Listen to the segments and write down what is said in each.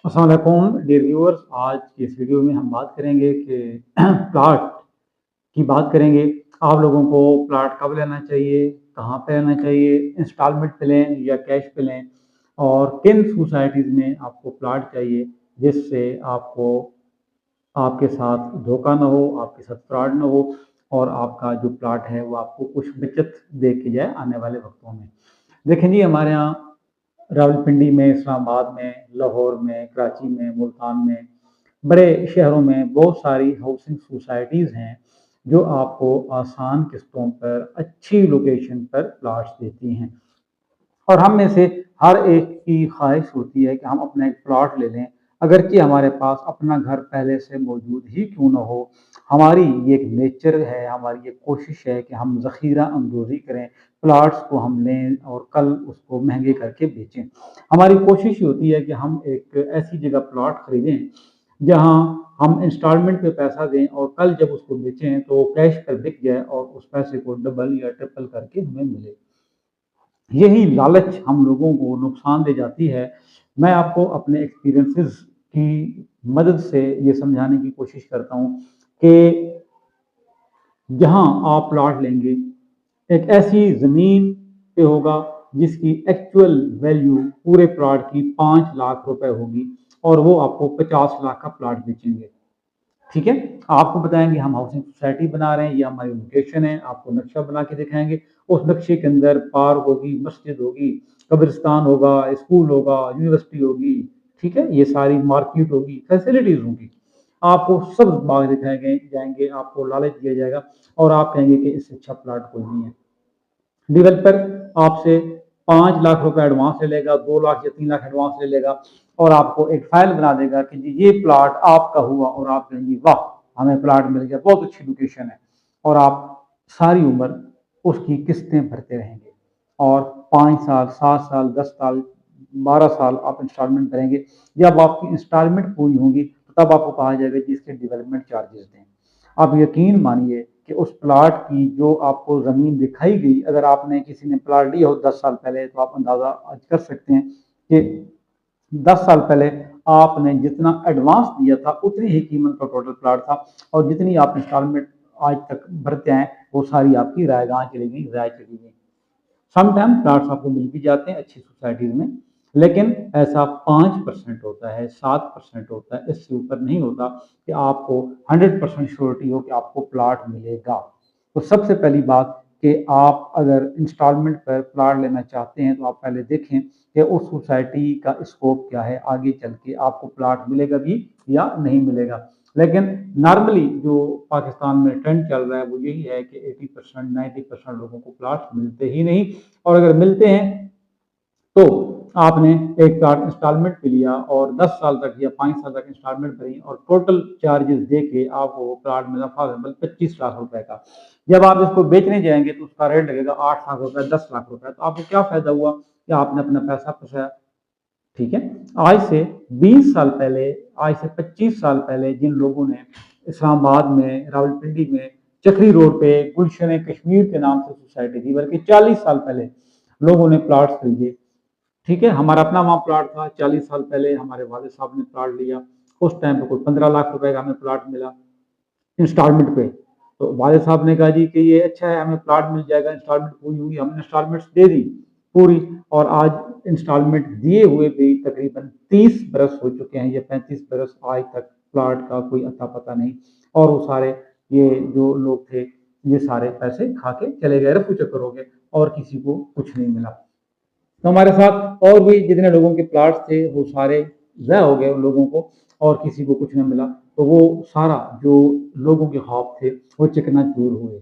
अस्सलाम वालेकुम dear viewers. आज की इस वीडियो में हम बात करेंगे कि प्लाट की बात करेंगे। आप लोगों को प्लाट कब लेना चाहिए, कहाँ पे लेना चाहिए, इंस्टॉलमेंट पे लें या कैश पे लें, और किन सोसाइटीज़ में आपको प्लाट चाहिए जिससे आपको आपके साथ धोखा ना हो, आपके साथ फ्रॉड ना हो, और आपका जो प्लाट है वो आपको कुछ बचत दे के जाए आने वाले वक्तों में। देखें जी, हमारे यहाँ रावलपिंडी में, इस्लामाबाद में, लाहौर में, कराची में, मुल्तान में, बड़े शहरों में बहुत सारी हाउसिंग सोसाइटीज़ हैं जो आपको आसान किस्तों पर अच्छी लोकेशन पर प्लाट्स देती हैं। और हम में से हर एक की ख्वाहिश होती है कि हम अपना एक प्लॉट ले लें, अगरचे हमारे पास अपना घर पहले से मौजूद ही क्यों ना हो। हमारी ये एक नेचर है, हमारी ये कोशिश है कि हम ज़ख़ीरा अंदोज़ी करें, प्लॉट्स को हम लें और कल उसको महंगे करके बेचें। हमारी कोशिश होती है कि हम एक ऐसी जगह प्लॉट खरीदें जहाँ हम इंस्टॉलमेंट पे पैसा दें और कल जब उसको बेचें तो कैश पर बिक जाए और उस पैसे को डबल या ट्रिपल करके हमें मिले। यही लालच हम लोगों को नुकसान दे जाती है। मैं आपको अपने एक्सपीरियंसेस की मदद से ये समझाने की कोशिश करता हूँ कि जहाँ आप प्लॉट लेंगे, एक ऐसी ज़मीन पे होगा जिसकी एक्चुअल वैल्यू पूरे प्लॉट की 5 लाख रुपए होगी और वो आपको 50 लाख का प्लॉट बेचेंगे। ठीक है, आपको बताएंगे हम हाउसिंग सोसाइटी बना रहे हैं, ये हमारी लोकेशन है, आपको नक्शा बना के दिखाएंगे। उस नक्शे के अंदर पार्क होगी, मस्जिद होगी, कब्रिस्तान होगा, स्कूल होगा, यूनिवर्सिटी होगी। ठीक है, ये सारी मार्केट होगी, फैसिलिटीज होंगी। आपको सब बाग दिखाए गए जाएंगे, आपको लालच दिया जाएगा और आप कहेंगे कि इससे अच्छा प्लाट कोई नहीं है। डेवलपर आपसे 5 लाख रुपए एडवांस ले लेगा, 2 लाख या 3 लाख एडवांस ले लेगा और आपको एक फाइल बना देगा कि जी ये प्लाट आपका हुआ, और आप कहेंगे वाह हमें प्लाट मिल गया, बहुत अच्छी लोकेशन है, और आप सारी उम्र उसकी किस्तें भरते रहेंगे और 5 साल, 7 साल, 10 साल, 12 साल आप इंस्टॉलमेंट करेंगे। जब आपकी इंस्टॉलमेंट पूरी होगी तो तब आपको कहा जाएगा कि इसके डेवलपमेंट चार्जेस दें। आप यकीन मानिए कि उस प्लाट की जो आपको ज़मीन दिखाई गई, अगर आपने किसी ने प्लाट लिया हो 10 साल पहले तो आप अंदाज़ा आज कर सकते हैं कि 10 साल पहले आपने जितना एडवांस दिया था उतनी ही कीमत का टोटल प्लाट था, और जितनी आप इंस्टॉलमेंट आज तक भरते हैं वो सारी आपकी रायगाह चली गई, राय चली गई। समटाइम प्लाट्स आपको मिल भी जाते हैं अच्छी सोसाइटीज़ में, लेकिन ऐसा 5% होता है, 7% होता है, इससे ऊपर नहीं होता कि आपको 100% श्योरिटी हो कि आपको प्लाट मिलेगा। तो सबसे पहली बात कि आप अगर इंस्टॉलमेंट पर प्लाट लेना चाहते हैं तो आप पहले देखें कि उस सोसाइटी का स्कोप क्या है, आगे चल के आपको प्लाट मिलेगा भी या नहीं मिलेगा। लेकिन नॉर्मली जो पाकिस्तान में ट्रेंड चल रहा है वो यही है कि 80% 90% लोगों को प्लाट मिलते ही नहीं, और अगर मिलते हैं तो आपने एक प्लाट इंस्टॉलमेंट पे लिया और 10 साल तक या 5 साल तक इंस्टॉलमेंट भरी और टोटल चार्जेस दे के आपको वो प्लाट मिला फॉर एग्जाम्पल 25 लाख रुपए का। जब आप इसको बेचने जाएंगे तो उसका रेट लगेगा 8 लाख रुपए, 10 लाख रुपए, तो आपको क्या फायदा हुआ कि आपने अपना पैसा फंसाया। ठीक है, आज से 20 साल पहले, आज से 25 साल पहले जिन लोगों ने इस्लामाबाद में, रावलपिंडी में, चक्री रोड पे गुलशन कश्मीर के नाम से सोसाइटी थी, बल्कि 40 साल पहले लोगों ने प्लाट खरीदे। ठीक है, हमारा अपना वहाँ प्लाट था, 40 साल पहले हमारे वालिद साहब ने प्लाट लिया। उस टाइम पे कोई 15 लाख रुपए का हमें प्लाट मिला इंस्टॉलमेंट पे। तो वालिद साहब ने कहा जी कि ये अच्छा है, हमें प्लाट मिल जाएगा, इंस्टॉलमेंट पूरी हुई, हमने इंस्टॉलमेंट्स दे दी पूरी, और आज इंस्टॉलमेंट दिए हुए भी तकरीबन 30 बरस हो चुके हैं, ये 35 बरस, आज तक प्लाट का कोई अता पता नहीं। और वो सारे ये जो लोग थे ये सारे पैसे खा के चले गए, रफू चक्कर हो गए और किसी को कुछ नहीं मिला। तो हमारे साथ और भी जितने लोगों के प्लाट्स थे वो सारे ज़ाया हो गए उन लोगों को, और किसी को कुछ नहीं मिला। तो वो सारा जो लोगों के ख्वाब थे वो चकनाचूर हुए।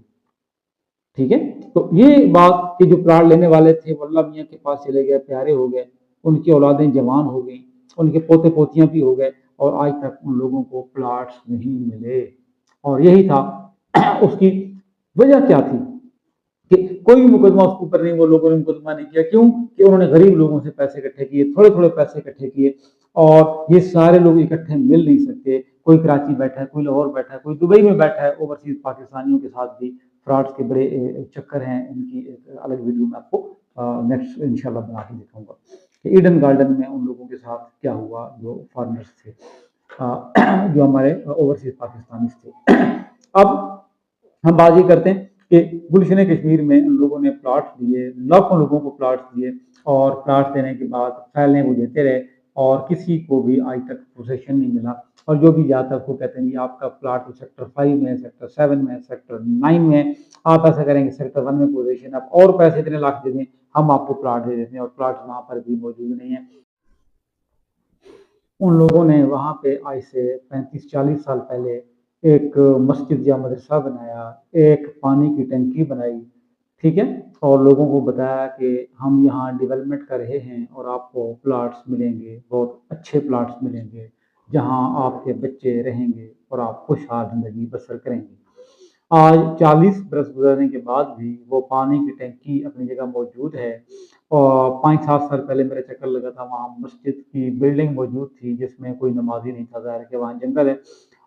ठीक है, तो ये बात कि जो प्लाट लेने वाले थे वो अल्लाह मियाँ के पास चले गए, प्यारे हो गए, उनकी औलादें जवान हो गई, उनके पोते पोतियां भी हो गए, और आज तक उन लोगों को प्लाट्स नहीं मिले। और यही था उसकी वजह क्या थी कि कोई भी मुकदमा उसके ऊपर नहीं, वो लोगों ने मुकदमा नहीं किया। क्यों? कि उन्होंने गरीब लोगों से पैसे इकट्ठे किए, थोड़े थोड़े पैसे इकट्ठे किए, और ये सारे लोग इकट्ठे मिल नहीं सकते। कोई कराची बैठा है, कोई लाहौर बैठा है, कोई दुबई में बैठा है। ओवरसीज पाकिस्तानियों के साथ भी फ्रॉड्स के बड़े चक्कर हैं, इनकी एक अलग वीडियो में आपको नेक्स्ट इंशाल्लाह बना के दिखाऊंगा ईडन गार्डन में उन लोगों के साथ क्या हुआ जो फॉरेनर्स थे, जो हमारे ओवरसीज पाकिस्तानी थे। अब हम बात ये करते हैं कि गुलशन कश्मीर में उन लोगों ने प्लाट दिए, लाखों लोगों को प्लाट दिए, और प्लाट देने के बाद फैलने वो देते रहे और किसी को भी आज तक पोजीशन नहीं मिला। और जो भी जाता है उसको कहते हैं आपका प्लाट तो सेक्टर 5 में, सेक्टर 7 में, सेक्टर 9 में, आप ऐसा करेंगे सेक्टर 1 में पोजीशन, आप और पैसे इतने लाख दे दें, हम आपको प्लाट दे देते हैं, और प्लाट वहां पर भी मौजूद नहीं है। उन लोगों ने वहां पे आज से 35-40 साल पहले एक मस्जिद या मदरसा बनाया, एक पानी की टंकी बनाई, ठीक है, और लोगों को बताया कि हम यहाँ डेवलपमेंट कर रहे हैं और आपको प्लाट्स मिलेंगे, बहुत अच्छे प्लाट्स मिलेंगे, जहाँ आपके बच्चे रहेंगे और आप खुशहाल जिंदगी बसर करेंगे। आज 40 बरस गुजरने के बाद भी वो पानी की टंकी अपनी जगह मौजूद है, और 5-7 साल पहले मेरा चक्कर लगा था, वहाँ मस्जिद की बिल्डिंग मौजूद थी जिसमें कोई नमाजी नहीं था, ज़ाहिर है कि वहाँ जंगल है,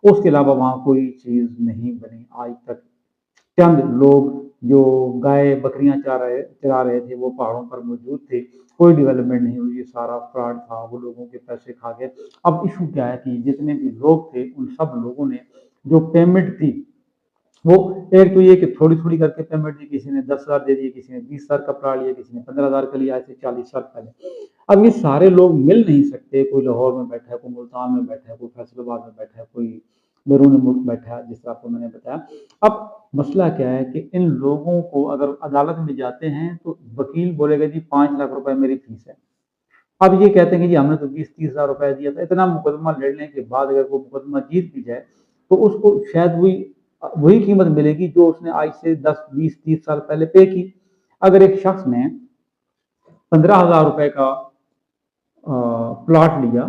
उसके अलावा वहाँ कोई चीज़ नहीं बनी आज तक। चंद लोग जो गाय बकरियां चरा रहे थे वो पहाड़ों पर मौजूद थे, कोई डेवलपमेंट नहीं हुई, ये सारा फ्रॉड था, वो लोगों के पैसे खा गए। अब इशू क्या है कि जितने भी लोग थे उन सब लोगों ने जो पेमेंट थी, वो एक तो ये कि थोड़ी थोड़ी करके पेमेंट दी, किसी ने 10,000 दे दिए, किसी ने 20,000 का प्लाट लिया, किसी ने 15,000 का लिया, ऐसे 40 साल पहले। अब ये सारे लोग मिल नहीं सकते, कोई लाहौर में बैठा है, कोई मुल्तान में बैठा है, कोई फैसलाबाद में बैठा है, कोई बैरून मुल्क बैठा है, जिस तरह आपको मैंने बताया। अब मसला क्या है कि इन लोगों को अगर अदालत में जाते हैं तो वकील बोलेगा जी 5 लाख रुपए मेरी फीस है। अब ये कहते हैं कि जी हमने तो 20-30 हजार रुपए दिया था। इतना मुकदमा लड़ने के बाद अगर वो मुकदमा जीत भी जाए तो उसको शायद वही वही कीमत मिलेगी जो उसने आज से 10-20-30 साल पहले पे की। अगर एक शख्स ने 15,000 रुपए का प्लॉट लिया,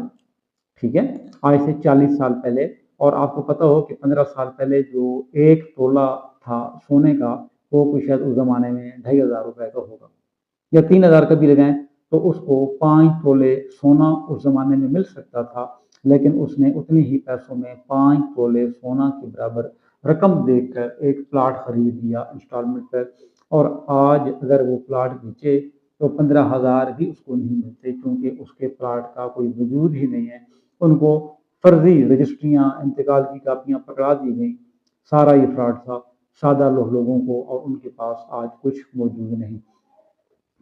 ठीक है, आज से 40 साल पहले, और आपको पता हो कि 15 साल पहले जो 1 तोला था सोने का, वो कोई शायद उस जमाने में 2,500 रुपए का होगा, या 3,000 का भी लगाएं, तो उसको 5 तोले सोना उस जमाने में मिल सकता था, लेकिन उसने उतने ही पैसों में 5 तोले सोना के बराबर रकम देकर एक प्लाट खरीद लिया इंस्टॉलमेंट पर। और आज अगर वो प्लाट बेचे तो 15,000 भी उसको नहीं मिलते, क्योंकि उसके प्लाट का कोई वजूद ही नहीं है। उनको फर्जी रजिस्ट्रियां, इंतकाल की कापियां पकड़ा दी गई, सारा ये फ्रॉड था। सादा लोगों को और उनके पास आज कुछ मौजूद नहीं।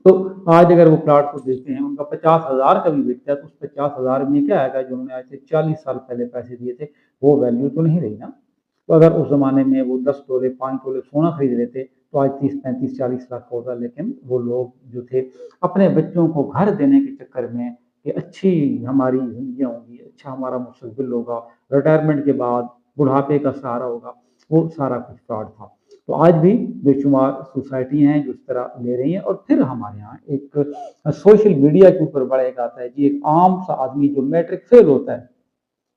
तो आज अगर वो प्लाट को देखते हैं, उनका 50,000 का भी बिकता है, तो उस 50,000 में क्या आएगा, जो उन्होंने आज से 40 साल पहले पैसे दिए थे, वो वैल्यू तो नहीं रही ना। तो अगर उस जमाने में वो 10 तोले 5 तोले सोना खरीद लेते तो आज 30-35-40 लाख का होता। लेकिन वो लोग जो थे, अपने बच्चों को घर देने के चक्कर में कि अच्छी हमारी जिंदगी होंगी, अच्छा हमारा मुस्तकबिल होगा, रिटायरमेंट के बाद बुढ़ापे का सहारा होगा, वो सारा कुछ फ्रॉड था। तो आज भी बेशुमार सोसाइटी हैं जो इस तरह ले रही हैं। और फिर हमारे यहाँ एक सोशल मीडिया के ऊपर बड़ा एक आता है जी, एक आम सा आदमी जो मैट्रिक फेल होता है,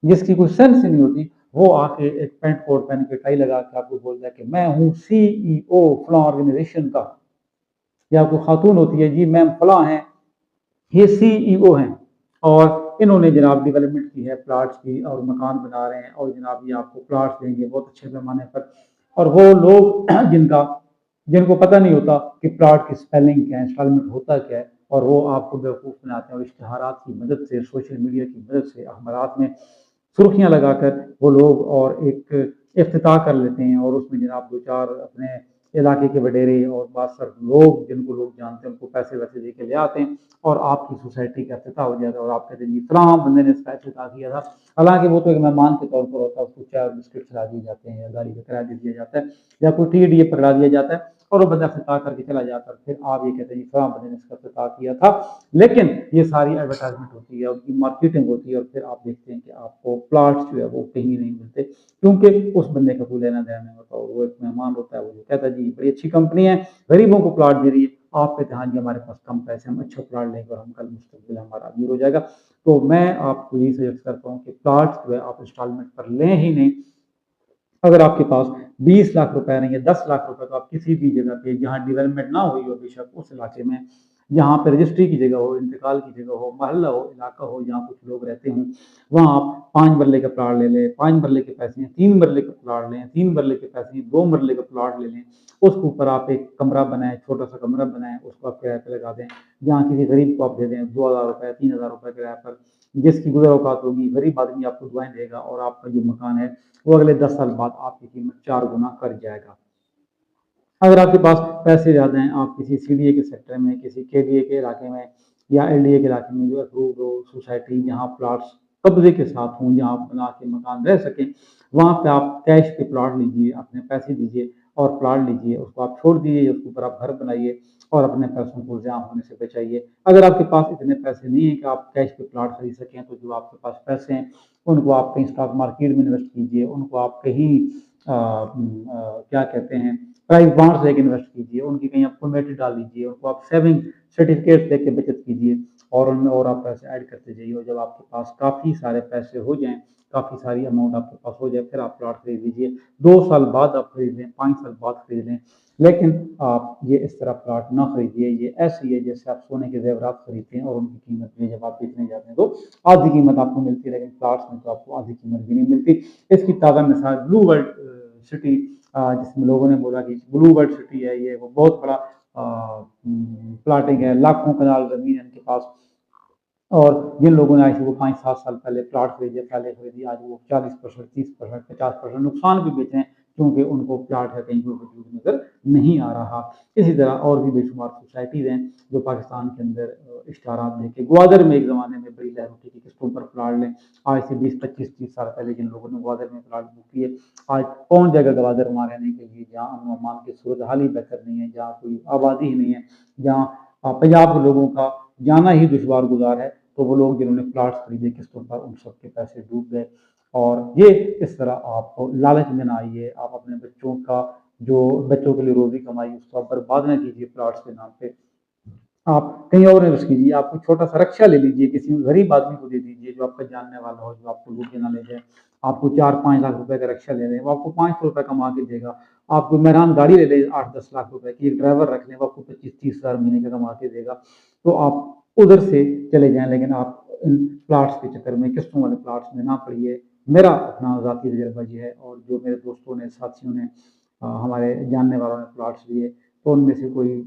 जिसकी कोई सेंस ही नहीं होती, वो आके एक पैंट कोट पहन के टाई लगा के आपको बोलता है कि मैं हूँ CEO फला ऑर्गेनाइजेशन का, या कोई खातून होती है जी मैम फला हैं, ये CEO हैं, और इन्होंने जनाब डेवलपमेंट की है प्लाट्स की, और मकान बना रहे हैं, और जनाब ये आपको प्लाट्स देंगे बहुत अच्छे पैमाने पर। और वो लोग जिनको पता नहीं होता कि प्लाट की स्पेलिंग क्या है, इंस्टॉलमेंट होता क्या है, और वो आपको बेवकूफ़ बनाते हैं, और इश्तहारात की मदद से, सोशल मीडिया की मदद से, अखबारात में सुर्खियां लगाकर वो लोग और एक इफ्तिताह कर लेते हैं, और उसमें जनाब दो चार अपने इलाके के वडेरे और बासर लोग जिनको लोग जानते हैं उनको पैसे वैसे दे के ले आते हैं, और आपकी सोसाइटी का इफ्तिताह हो जाता है, और आप कहते हैं जी फलां बंदे ने इसका इफ्तिताह किया था। हालांकि वो तो एक मेहमान के तौर पर होता है, उसको चाय और बिस्किट खिला दिए जाते हैं, या गाड़ी का किराया दे दिया जाता है, या कोई TDA पकड़ा दिया जाता है, और वो बंदा इफ्तिताह करके चला जाता है। फिर आप ये कहते हैं जी फलां बंदे ने इसका इफ्तिताह किया था। लेकिन ये सारी एडवर्टाइजमेंट होती है, उनकी मार्केटिंग होती है, और फिर आप देखते हैं कि आपको प्लाट्स जो है वो कहीं नहीं मिलते, क्योंकि उस बंदे का कोई लेना देना नहीं होता, और वो एक मेहमान होता है, वो जो कहता है जी बड़ी अच्छी कंपनी है, गरीबों को प्लाट दे रही है, आप कहते हैं हाँ जी हमारे पास कम पैसे, हम अच्छा प्लाट लेंगे और हम कल मुस्तकबिल हमारा अमीर हो जाएगा। तो मैं आपको यही सजेस्ट करता हूँ कि प्लाट्स जो है आप इंस्टॉलमेंट पर लें ही नहीं। अगर आपके पास 20 लाख रुपए नहीं है, 10 लाख रुपए, तो आप किसी भी जगह पे जहाँ डेवलपमेंट ना हुई हो, बेशक उस इलाके में जहाँ पे रजिस्ट्री की जगह हो, इंतकाल की जगह हो, मोहल्ला हो, इलाका हो, जहाँ कुछ लोग रहते हों, वहाँ आप 5 मरले का प्लॉट ले लें, 5 मरले के पैसे हैं, 3 मरले का प्लॉट लें, 3 मरले के पैसे हैं, 2 मरले का प्लॉट ले लें, उसके ऊपर आप एक कमरा बनाएं, छोटा सा कमरा बनाएं, उसको आप किराए पे लगा दें, जहाँ किसी गरीब को आप दे दें 2,000 रुपये, 3,000 रुपये किराए पर, जिसकी गुजर औकात होगी, गरीब आदमी आपको दुआएं देगा और आपका जो मकान है वो अगले 10 साल बाद आपकी कीमत 4 गुना कर जाएगा। अगर आपके पास पैसे ज़्यादा हैं, आप किसी सीडीए के सेक्टर में, किसी केडीए के इलाके में या एलडीए के इलाके में जो अप्रूव्ड हो सोसाइटी, जहाँ प्लॉट्स कब्जे के साथ हों, जहाँ आप बना के मकान रह सकें, वहाँ पे आप कैश पे प्लॉट लीजिए, अपने पैसे दीजिए और प्लॉट लीजिए, उसको आप छोड़ दीजिए, उसके ऊपर आप घर बनाइए और अपने पैसों को ज़िया होने से बचाइए। अगर आपके पास इतने पैसे नहीं है कि आप कैश पे प्लॉट खरीद सकें, तो जो आपके पास पैसे हैं उनको आप कहीं स्टॉक मार्केट में इन्वेस्ट कीजिए, उनको आप कहीं क्या कहते हैं प्राइस बॉन्ड्स लेके इन्वेस्ट कीजिए, उनकी कहीं आप कमेटी डाल लीजिए, उनको आप सेविंग सर्टिफिकेट लेके बचत कीजिए और उनमें और आप पैसे ऐड करते जाइए और जब आपके पास काफ़ी सारे पैसे हो जाएं, काफ़ी सारी अमाउंट आपके पास हो जाए, फिर आप प्लॉट खरीद लीजिए। 2 साल बाद आप खरीद लें, 5 साल बाद खरीद लें, लेकिन आप ये इस तरह प्लॉट ना खरीदिए। ये ऐसे ही है जैसे आप सोने के जेवरात खरीदते हैं और उनकी कीमत भी जब आप बेचने जाते हैं तो आधी कीमत आपको मिलती है, लेकिन प्लॉट्स में तो आपको आधी कीमत भी नहीं मिलती। इसकी ताज़ा मिसाल ब्लू वर्ल्ड सिटी, जिसमें लोगों ने बोला कि ब्लू वर्ल्ड सिटी है, ये वो बहुत बड़ा प्लाटिंग है, लाखों कनाल जमीन है इनके पास और जिन लोगों ने आज से वो 5-7 साल पहले प्लॉट खरीदे, पहले खरीदी, आज वो 40%, 30%, 50% नुकसान भी बेचे हैं क्योंकि उनको प्लॉट है कहीं कोई वजूद नजर नहीं आ रहा। इसी तरह और भी बेशुमार सोसाइटीज़ हैं जो पाकिस्तान के अंदर इश्तारात देके, ग्वादर में एक ज़माने में बड़ी लहर उठी कि किस्तों पर प्लॉट लें। आज से 20-25-30 साल पहले जिन लोगों ने ग्वादर में प्लॉट बुक किए, आज कौन जाएगा ग्वादर वहाँ रहने के लिए, जहाँ अमन अमान की सूरत हाल ही बेहतर नहीं है, जहाँ कोई आबादी ही नहीं है, जहाँ पंजाब के लोगों का जाना ही दुश्वार गुजार है। तो वो लोग जिन्होंने प्लॉट्स खरीदे किस्तों पर, उन सब के पैसे डूब गए। और ये इस तरह आप लालच में ना आइए, आप अपने बच्चों का जो बच्चों के लिए रोजी कमाई उसको आप बर्बाद ना कीजिए प्लॉट्स के नाम पे। आप कहीं और इन्वेस्ट कीजिए, आप कोई छोटा सा रक्षा ले लीजिए, किसी गरीब आदमी को दे दीजिए जो आपका जानने वाला हो, जो आपको लूट के ना ले जाए। आपको 4-5 लाख रुपए का रक्षा ले लें, वो आपको 500 रुपये कमा के देगा। आप कोई मेहरान गाड़ी ले लें 8-10 लाख रुपए की, एक ड्राइवर रख लें, वो आपको 25-30 हज़ार महीने का कमा के देगा। तो आप उधर से चले जाएं, लेकिन आप इन प्लाट्स के चक्कर में, किस्तों वाले प्लाट्स में ना पड़िए। मेरा अपना ज़ाती तजर्बा ये है और जो मेरे दोस्तों ने, साथियों ने, हमारे जानने वालों ने प्लाट्स लिए, तो उनमें से कोई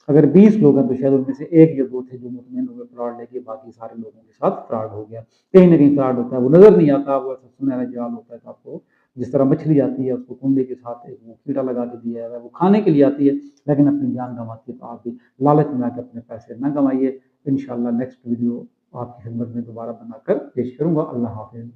अगर 20 लोग हैं तो शायद उनमें से 1 या 2 थे जो मुतमईन हुए प्लॉट लेके, बाकी सारे लोगों के साथ फ्रॉड हो गया। कहीं ना कहीं फ्रॉड होता है, वो नजर नहीं आता, वो ऐसा सुनहरा जाल होता है कि आपको जिस तरह मछली आती है उसको कुंडे के साथ एक वो कीड़ा लगा के दिया है, वो खाने के लिए आती है लेकिन अपनी जान गंवाती है। तो आप भी लालच में आकर अपने पैसे न गंवाइए। इंशाल्लाह नेक्स्ट वीडियो आपकी खिदमत में दोबारा बनाकर पेश करूंगा। अल्लाह हाफिज़।